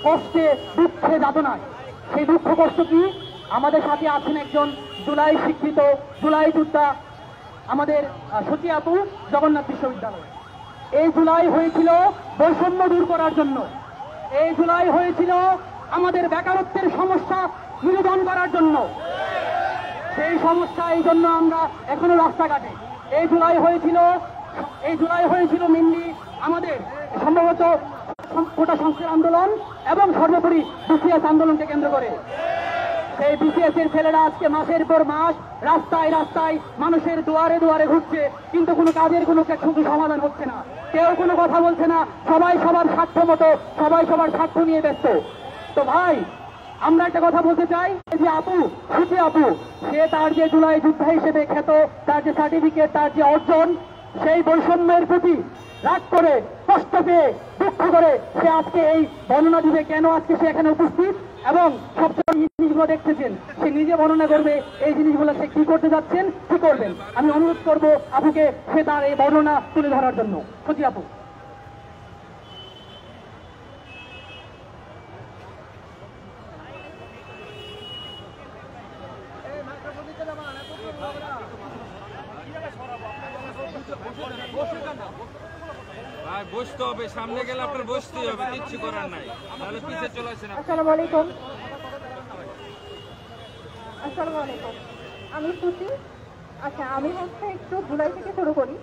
কষ্টে দুঃখে যাতনায়। সেই দুঃখ কষ্ট কি? আমাদের সাথে আছেন একজন জুলাই শিক্ষিত, জুলাই যোদ্ধা, আমাদের সতী আপু, জগন্নাথ বিশ্ববিদ্যালয়। এই জুলাই হয়েছিল বৈষম্য দূর করার জন্য, এই জুলাই হয়েছিল আমাদের বেকারত্বের সমস্যা নিরসন করার জন্য। সেই সমস্যা এই জন্য আমরা এখনো রাস্তাঘাটে। এই জুলাই হয়েছিল মেনলি আমাদের সম্ভবত কোটা সংস্কার আন্দোলন এবং সর্বোপরি বিসিএস আন্দোলনকে কেন্দ্র করে। সেই বিসিএস এর ছেলেরা আজকে মাসের পর মাস রাস্তায় রাস্তায় মানুষের দুয়ারে দুয়ারে ঘুরছে, কিন্তু কোনো কাজের কোনো সমাধান হচ্ছে না। কেউ কোনো কথা বলছে না, সবাই সবার স্বার্থ মতো, সবাই সবার স্বার্থ নিয়ে ব্যস্ত। তো ভাই, আমরা একটা কথা বলতে চাই, যে আপু, সতী আপু, সে তার যে জুলাই যোদ্ধা হিসেবে খ্যাত, তার যে সার্টিফিকেট, তার যে অর্জন, সেই বৈষম্যের প্রতি রাগ করে, কষ্ট পেয়ে, দুঃখ করে সে আজকে এই বর্ণনা দিবে কেন আজকে সে এখানে উপস্থিত, এবং সবচেয়ে জিনিসগুলো দেখতেছেন সে নিজে বর্ণনা করবে এই জিনিসগুলো সে কি করতে যাচ্ছেন, কি করবেন। আমি অনুরোধ করব আপুকে সে তার এই বর্ণনা তুলে ধরার জন্য। সতী আপু। বসতে হবে, সামনে গেলে আপনার বসতেই হবে, কিচ্ছু করার নাই, তাহলে পিছিয়ে চলে আসেন। আসসালামু আলাইকুম। আসসালামু আলাইকুম, আমি সতী। আচ্ছা, আমি হচ্ছে একটু জুলাই থেকে শুরু করি।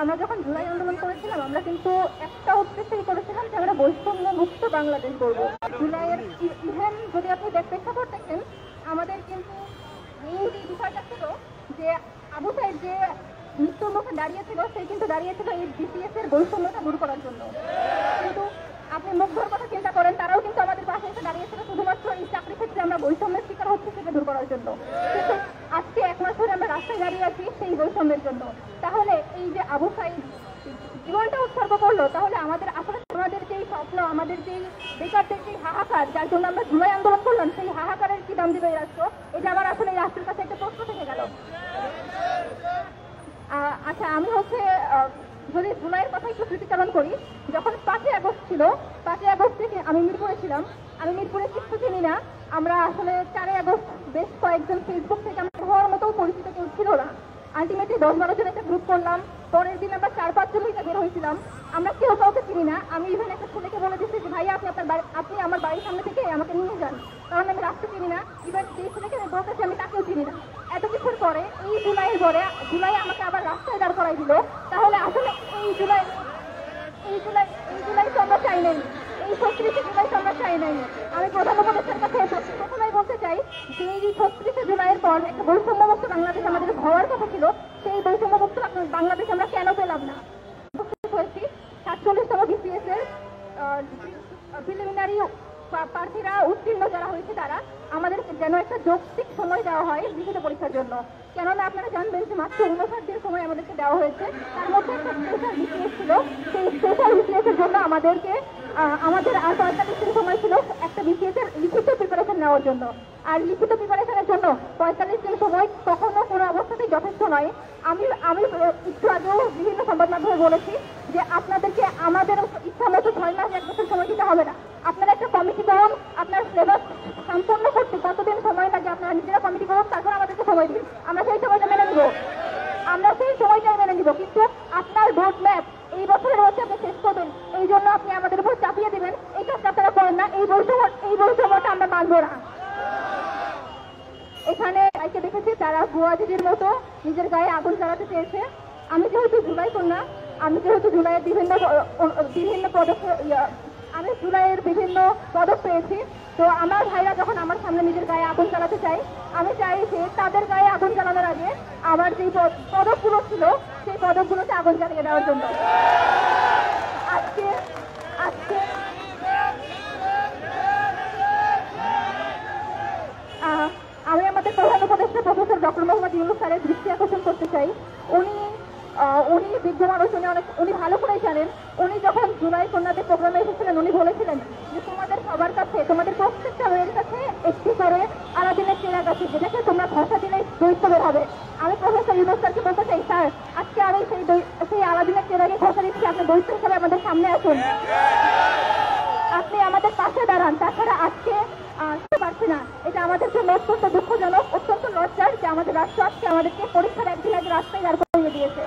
আমরা যখন জুলাই আন্দোলন করেছিলাম, আমরা কিন্তু একটা উদ্দেশ্যই করেছিলাম যে আমরা বৈষম্য মুক্ত বাংলাদেশ করব। জুলাইয়ের ইভেন যদি আপনি প্রেক্ষাপট দেখেন, আমাদের কিন্তু এই বিষয়টা ছিল যে আবু সাইদ যে মৃত্যুর মুখে দাঁড়িয়েছিল, সে কিন্তু দাঁড়িয়েছিল এই বিসিএস এর বৈষম্যতা দূর করার জন্য। কিন্তু আপনি মুগ্ধর কথা চিন্তা করেন, তারাও কিন্তু আমাদের পাশে এসে দাঁড়িয়েছিল শুধুমাত্র এই চাকরি ক্ষেত্রে আমরা বৈষম্যের শিকার হচ্ছে সেটা দূর করার জন্য। কিন্তু আজকে 1 মাস ধরে আমরা রাস্তায় দাঁড়িয়ে আছি সেই বৈষম্যের জন্য। তাহলে এই যে আবু সাইদ জীবনটা উৎসর্গ করলো, তাহলে আমাদের আসলে আমাদের যেই স্বপ্ন, আমাদের যেই বেকারদের যেই হাহাকার, যার জন্য আমরা জুলাই আন্দোলন করলাম, সেই হাহাকারের কি দাম দিবে এই রাষ্ট্র? এটা আমার আসলে এই রাষ্ট্রের কাছে একটা প্রশ্ন থেকে গেল। আচ্ছা, আমি হচ্ছে যদি জুলাইয়ের কথা একটু স্মৃতিচারণ করি, যখন 5ই আগস্ট ছিল, 5ই আগস্ট থেকে আমি মিরপুরে ছিলাম। আমি মিরপুরে কিছু চিনি না। আমরা আসলে 4ই আগস্ট বেশ কয়েকজন ফেসবুক থেকে আমার হওয়ার মতো পরিচিত কেউ ছিল না। আলটিমেটলি 10-12 জন একটা গ্রুপ করলাম। পরের দিন আমরা 4-5 জন বের হয়েছিলাম। আমরা কেউ কাউকে চিনি না। আমি ইভেন একটা ছেলেকে বলে দিচ্ছি যে ভাইয়া আপনি আমার বাড়ির সামনে থেকে আমাকে নিয়ে যান, কারণ আমি রাস্তা চিনি না। ইভেন যে ছেলেকে আমি বলতেছি আমি তাকেও চিনি না। এত কিছুর পরে এই জুলাই আমাকে আবার রাস্তায় দাঁড় করাই দিল। তাহলে আসলে এই জুলাই তো আমরা চাই নাই, এই 36শে জুলাই তো আমরা চাই নাই। আমি প্রধান উপদেষ্টার কাছে প্রথমেই বলতে চাই যে এই 36শে জুলাইয়ের পর একটা বৈষম্যমুক্ত বাংলাদেশ আমাদের হওয়ার কথা ছিল, সেই বৈষম্যমুক্ত বাংলাদেশ আমরা কেন পেলাম না? হয়েছি 47তম বিসিএস এর প্রিলিমিনারি প্রার্থীরা উত্তীর্ণ যারা হয়েছে, তারা আমাদের যেন একটা যৌক্তিক সময় দেওয়া হয় লিখিত পরীক্ষার জন্য। কেননা আপনারা জানবেন যে মাত্র 59 দিন সময় আমাদেরকে দেওয়া হয়েছে। তার মধ্যে একটা স্পেশাল বিসিএস ছিল, সেই স্পেশাল বিসিএস এর জন্য আমাদের আর 45 দিন সময় ছিল একটা বিসিএস এর লিখিত প্রিপারেশন নেওয়ার জন্য। আর লিখিত প্রিপারেশনের জন্য 45 দিন সময় কখনো কোনো অবস্থাতেই যথেষ্ট নয়। আমি একটু আগেও বিভিন্ন সংবাদ মাধ্যমে বলেছি যে আপনাদেরকে আমাদের ইচ্ছা মতো 6 মাস 1 বছর সময় দিতে হবে না। আপনারা একটা কমিটি করুন, আপনার সিলেবাস সম্পন্ন করতে কতদিন সময় লাগে আপনারা নিজেরা কমিটি করুন, তারপর আমাদেরকে সময় দিন, আমরা সেই সময়টা মেনে নিব। কিন্তু আপনার রোড ম্যাপ এই বছরের মধ্যে আপনি শেষ করবেন, এই জন্য আপনি আমাদের উপর চাপিয়ে দিবেন, এই কাজটা আপনারা করেন না। এই বৈষম্যটা আমরা মানব না। এখানে তাইকে দেখেছি তারা বুয়া দিদির মতো নিজের গায়ে আগুন জ্বালাতে চেয়েছে। আমি যেহেতু জুলাই কন্যা, আমি যেহেতু জুলাইয়ের বিভিন্ন পদক পেয়েছি, তো আমার ভাইরা যখন আমার সামনে নিজের গায়ে আগুন জ্বালাতে চাই, আমি চাই যে তাদের গায়ে আগুন জ্বালানোর আগে আমার যে পদকগুলো ছিল সেই পদকগুলোতে আগুন জ্বালিয়ে দেওয়ার জন্য। আজকে আমি আমাদের প্রধান উপদেষ্টা প্রফেসর ডক্টর মোহাম্মদ ইউনূস স্যারের দৃষ্টি আকর্ষণ করতে চাই। উনি বিজ্ঞ মানুষ, উনি ভালো করেই জানেন। উনি যখন জুলাই কন্যাদের প্রোগ্রামে এসেছিলেন, উনি বলেছিলেন যে তোমাদের সবার কাছে, তোমাদের প্রত্যেকটা মেয়ের কাছে একটি করে আলাদিনের চেরাগ আছে, যেটাকে তোমরা ভাষা দিলে দৈত্য বের হবে। আমি প্রফেসর ইউনূস স্যারকে বলতে চাই, স্যার আজকে আমি সেই আলাদিনের চেরাগে ঘোষণা দিচ্ছি, আপনি দৈত্য হিসাবে আমাদের সামনে আসুন, আপনি আমাদের পাশে দাঁড়ান। তাছাড়া আজকে আসতে পারছি না, এটা আমাদের জন্য অত্যন্ত দুঃখজনক, অত্যন্ত লজ্জার যে আমাদের রাষ্ট্র আজকে আমাদেরকে পরীক্ষার একদিন আগে রাস্তায় দাঁড় করিয়ে দিয়েছে।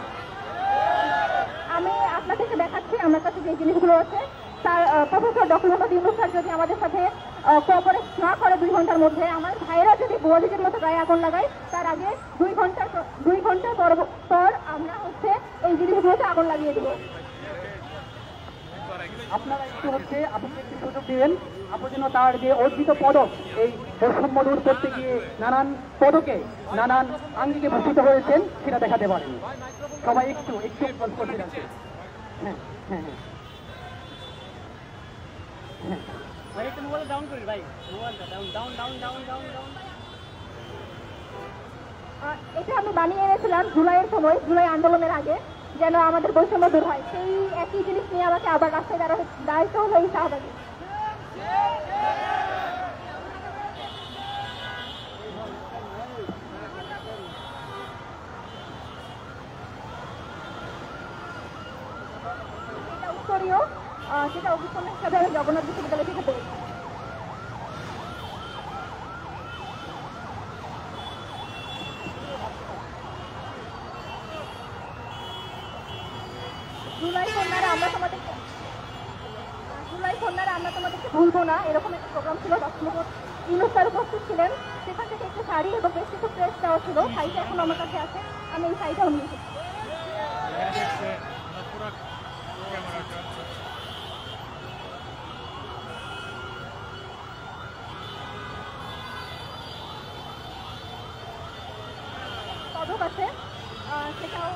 আমি আপনাদেরকে দেখাচ্ছি আমার কাছে যে জিনিসগুলো আছে। Sir professor doctor Mohammad Yunus sir যদি আমাদের সাথে কোঅপারেট না করে 2 ঘন্টার মধ্যে, আমার ভাইয়েরা যদি বুয়ালিদের মতো গায়ে আগুন লাগায়, তার আগে 2 ঘন্টা পর আমরা হচ্ছে এই জিনিসগুলোতে আগুন লাগিয়ে দেবো। আপনারা একটু আপনি একটু সুযোগ দিবেন, আপনার জন্য তার যে অর্জিত পদক, এই বৈষম্য দূর করতে গিয়ে নানান পদকে নানান আঙ্গিকে ভূষিত হয়েছেন, সেটা দেখাতে পারেন। সবাই একটু গল্প করতে যাচ্ছে। হ্যাঁ হ্যাঁ হ্যাঁ হ্যাঁ, ভাই একটু মোবাইল ডাউন করি ভাই, মোবাইলটা ডাউন। এটা আমি বানিয়ে এনেছিলাম জুলাইয়ের সময়, জুলাই আন্দোলনের আগে, যেন আমাদের বৈষম্য দূর হয়। সেই একই জিনিস নিয়ে আমাকে আবার রাস্তায় দাঁড়াইতে হলো এই শাহবাগে। এটা উত্তরীয়, সেটা অভিজ্ঞতা হিসাবে আমি জগন্নাথ বিশ্ববিদ্যালয় থেকে পেয়েছি। জুলাই কন্যারা আমরা তোমাদেরকে ভুলবো না, এরকম একটা প্রোগ্রাম ছিল। ডক্টর মোহাম্মদ ইউনূস স্যার উপস্থিত ছিলেন। সেখান থেকে একটু শাড়ি এবং বেশ কিছু প্রেস দেওয়া ছিল। শাড়িটা এখন আমার কাছে আছে, আমি এই শাড়িটাও নিয়ে এসেছি। পদক আছে, সেটাও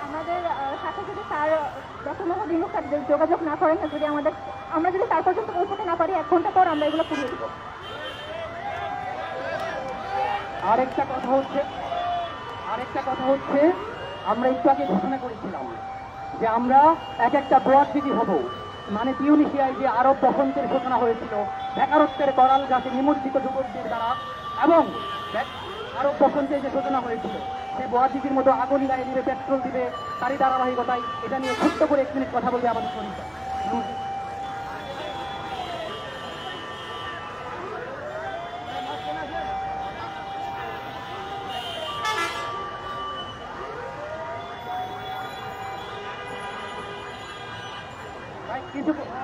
আমাদের সাথে যদি sir doctor Mohammad Yunus sir যোগাযোগ না করেন, যদি আমরা যদি তার পর্যন্ত পৌঁছাতে না পারি, 1 ঘন্টা পর আমরা এগুলো পুড়িয়ে দেবো। আরেকটা কথা হচ্ছে আমরা একটু আগে ঘোষণা করেছিলাম যে আমরা একটা বোয়ার দিদি হব, মানে তিউনিসিয়ায় যে আরব বসন্তের ঘোষণা হয়েছিল, বেকারত্বের করাল গাছে নিমজ্জিত যুবকদের দ্বারা, এবং আরব বসন্তের যে ঘোষণা হয়েছিল, সেই বোয়ার দিদির মতো আগুন গায়ে দিবে, পেট্রোল দিবে, তারই ধারাবাহিকতায় এটা নিয়ে ছোট্ট করে 1 মিনিট কথা বলবে আমাদের শরীর।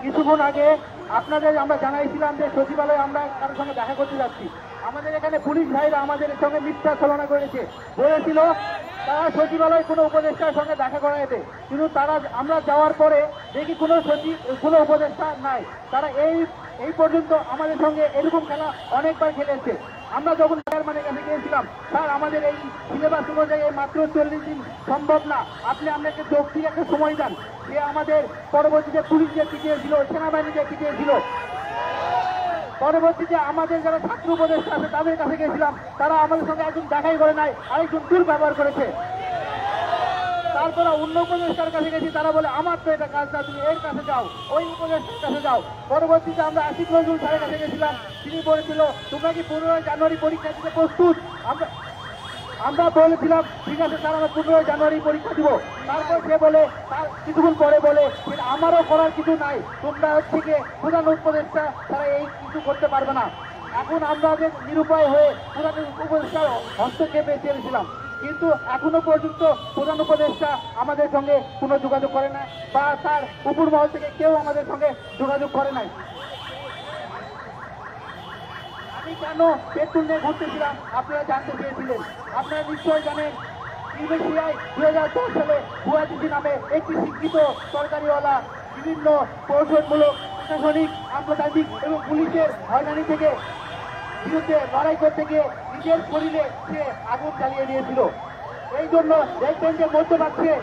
কিছুক্ষণ আগে আপনাদের আমরা জানাইছিলাম যে সচিবালয়ে আমরা কারোর সঙ্গে দেখা করতে যাচ্ছি। আমাদের এখানে পুলিশ ভাইরা আমাদের সঙ্গে মিথ্যা ছলনা করেছে, বলেছিল তারা সচিবালয়ে কোনো উপদেষ্টার সঙ্গে দেখা করাইতে, কিন্তু আমরা যাওয়ার পরে দেখি কোনো উপদেষ্টা নাই। তারা এই পর্যন্ত আমাদের সঙ্গে এরকম খেলা অনেকবার খেলেছে। আমরা যখন চেয়ারম্যানের কাছে গিয়েছিলাম, স্যার আমাদের এই সিলেবাস অনুযায়ী মাত্র 40 দিন সম্ভব না, আপনি আপনাকে যৌক্তিক একটা সময় দেন। সে আমাদের পরবর্তীতে পুলিশদের পিটিয়েছিল, সেনাবাহিনীদের পিটিয়েছিল। পরবর্তীতে আমাদের যারা ছাত্র উপদেষ্টা আছে তাদের কাছে গেছিলাম, তারা আমাদের সঙ্গে একজন দেখাই করে নাই, আরেকজন দুর্ব্যবহার করেছে। তারপরে অন্য উপদেষ্টার কাছে গেছি, তারা বলে আমার তো এটা কাজ না, তুমি এর কাছে যাও, ওই উপদেষ্টার কাছে যাও। পরবর্তীতে আমরা আসিফ নজরুল স্যারের কাছে গেছিলাম, তিনি বলেছিল তোমরা কি 15 জানুয়ারি পরীক্ষা দিতে প্রস্তুত? আমরা বলেছিলাম ঠিক আছে স্যার, আমরা 15 জানুয়ারি পরীক্ষা দিব। তারপর সে বলে, তার কিছুক্ষণ পরে বলে আমারও করার কিছু নাই, তোমরা হচ্ছে গিয়ে প্রধান উপদেষ্টা তারা এই কিছু করতে পারবে না। এখন আমরা নিরুপায় হয়ে প্রধান উপদেষ্টার হস্তক্ষেপে চেয়েছিলাম, কিন্তু এখনো পর্যন্ত প্রধান উপদেষ্টা আমাদের সঙ্গে কোনো যোগাযোগ করে না, বা তার উপর মহল থেকে কেউ আমাদের সঙ্গে যোগাযোগ করে নাই। আমি কেন পেট্রোল নিয়ে ঘুরতেছিলাম আপনারা জানতে চেয়েছিলেন। আপনারা নিশ্চয়ই জানেন ইউনিসিআই 2010 সালে ভুয়াদিদি নামে একটি শিক্ষিত সরকারিওয়ালা বিভিন্ন কৌশলমূলক প্রশাসনিক, আন্তর্জাতিক এবং পুলিশের হয়রানি থেকে বিরুদ্ধে লড়াই করতে গিয়ে নিজের শরীরে সে আগুন জ্বালিয়ে দিয়েছিল। এই জন্য দেখবেন যে মধ্যপ্রাচ্যে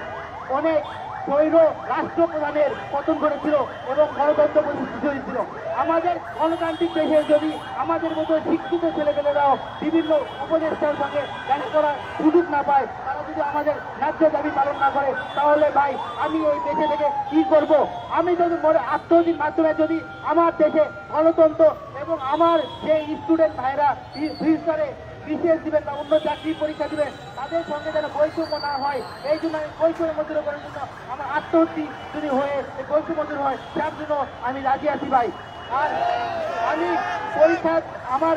অনেক স্বৈর রাষ্ট্রপ্রধানের পতন ঘটেছিল এবং গণতন্ত্র প্রতিষ্ঠিত হয়েছিল। আমাদের গণতান্ত্রিক দেশে যদি আমাদের মতো শিক্ষিত ছেলেপেলেরাও বিভিন্ন উপদেষ্টার সঙ্গে দেখা করার সুযোগ না পায়, তারা যদি আমাদের ন্যায্য দাবি পালন না করে, তাহলে ভাই আমি এই দেশে থেকে কি করব? আমি যদি আত্মহত্যির মাধ্যমে যদি আমার দেশে গণতন্ত্র এবং আমার যে স্টুডেন্ট ভাইরা ফিউচারে বিশেষ দিবেন বা অন্য চাকরির পরীক্ষা দিবেন, তাদের সঙ্গে যেন বৈষম্য না হয়, এই জন্য আমি বৈষম্য দূর করার জন্য আমার আত্মহত্যি যদি হয়ে এই বৈষম্য দূর হয়, তার জন্য আমি রাজি আছি ভাই। আর আমি আমার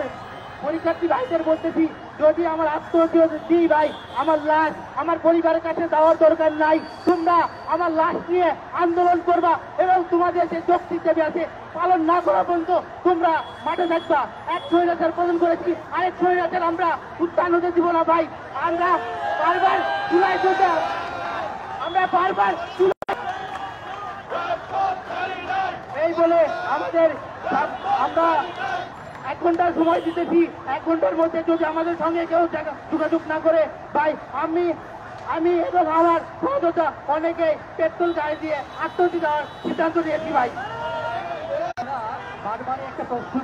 পরীক্ষার্থী ভাইদের বলতেছি, যদি আমার আত্মহত্যা দিই ভাই, আমার লাশ আমার পরিবারের কাছে দেওয়ার দরকার নাই। তোমরা আমার লাশ নিয়ে আন্দোলন করবা এবং তোমাদের যে যৌক্তিক দাবি আছে পালন না করা পর্যন্ত তোমরা মাঠে থাকবা। এক স্বৈরাচার পতন করেছি, আরেক স্বৈরাচার আমরা উত্থান হতে দিব না ভাই। আমরা বারবার জুলাই যোদ্ধা, আমরা বারবার এই বলে আমরা 1 ঘন্টার সময় দিতেছি। 1 ঘন্টার মধ্যে যদি আমাদের সঙ্গে কেউ যোগাযোগ না করে ভাই, আমি এবং আমার সহযোদ্ধা অনেকে পেট্রোল গাড়ি দিয়ে আত্মহত্যা দেওয়ার সিদ্ধান্ত নিয়েছি ভাই। বারবারই একটা প্রশ্ন